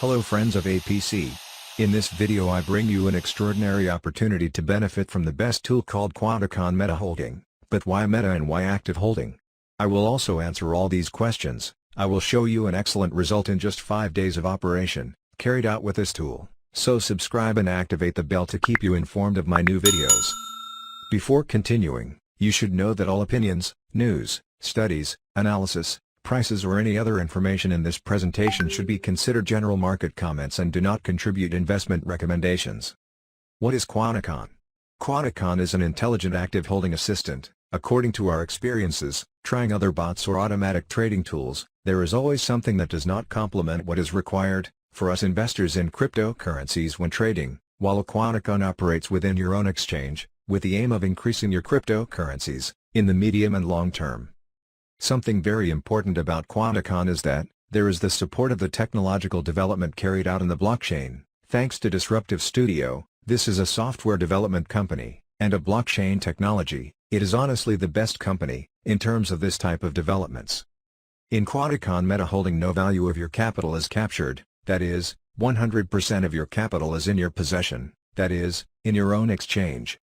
Hello friends of APC. In this video I bring you an extraordinary opportunity to benefit from the best tool called Quanticon metaholding. But why meta and why active holding? I will also answer all these questions. I will show you an excellent result in just 5 days of operation, carried out with this tool. So subscribe and activate the bell to keep you informed of my new videos. Before continuing, you should know that all opinions, news, studies, analysis, prices or any other information in this presentation should be considered general market comments and do not contribute investment recommendations. What is Quanticon? Quanticon is an intelligent active holding assistant. According to our experiences, trying other bots or automatic trading tools, there is always something that does not complement what is required for us investors in cryptocurrencies when trading, while Quanticon operates within your own exchange, with the aim of increasing your cryptocurrencies in the medium and long term. Something very important about Quanticon is that there is the support of the technological development carried out in the blockchain. Thanks to Disruptive Studio, this is a software development company, and a blockchain technology. It is honestly the best company, in terms of this type of developments. In Quanticon metaholding, no value of your capital is captured, that is, 100% of your capital is in your possession, that is, in your own exchange.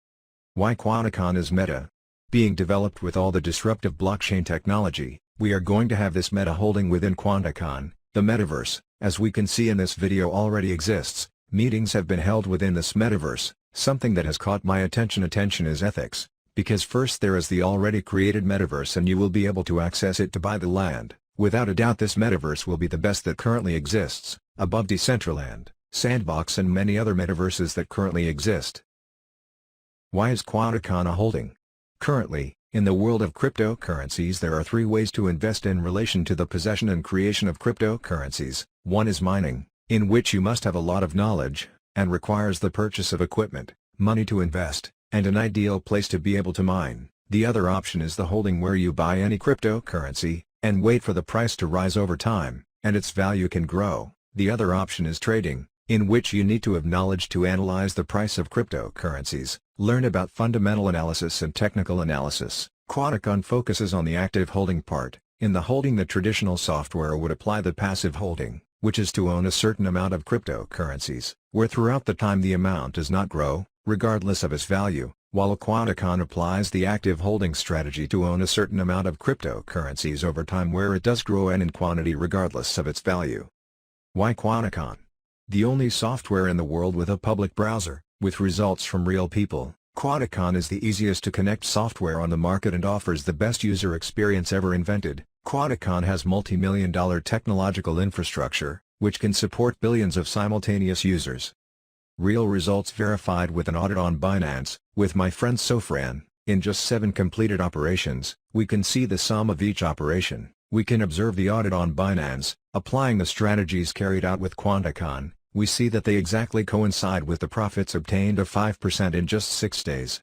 Why Quanticon is meta? Being developed with all the disruptive blockchain technology, we are going to have this metaholding within Quanticon. The metaverse, as we can see in this video, already exists. Meetings have been held within this metaverse. Something that has caught my attention is ethics. Because first there is the already created metaverse and you will be able to access it to buy the land. Without a doubt this metaverse will be the best that currently exists, above Decentraland, Sandbox and many other metaverses that currently exist. Why is Quanticon a holding? Currently, in the world of cryptocurrencies there are 3 ways to invest in relation to the possession and creation of cryptocurrencies. One is mining, in which you must have a lot of knowledge, and requires the purchase of equipment, money to invest, and an ideal place to be able to mine. The other option is the holding, where you buy any cryptocurrency, and wait for the price to rise over time, and its value can grow. The other option is trading, in which you need to have knowledge to analyze the price of cryptocurrencies, learn about fundamental analysis and technical analysis. Quanticon focuses on the active holding part. In the holding, the traditional software would apply the passive holding, which is to own a certain amount of cryptocurrencies, where throughout the time the amount does not grow, regardless of its value, while Quanticon applies the active holding strategy to own a certain amount of cryptocurrencies over time, where it does grow and in quantity regardless of its value. Why Quanticon? The only software in the world with a public browser, with results from real people, Quanticon is the easiest to connect software on the market and offers the best user experience ever invented. Quanticon has multi-million-dollar technological infrastructure, which can support billions of simultaneous users. Real results verified with an audit on Binance. With my friend Sofran, in just 7 completed operations, we can see the sum of each operation. We can observe the audit on Binance. Applying the strategies carried out with Quanticon, we see that they exactly coincide with the profits obtained of 5% in just 6 days.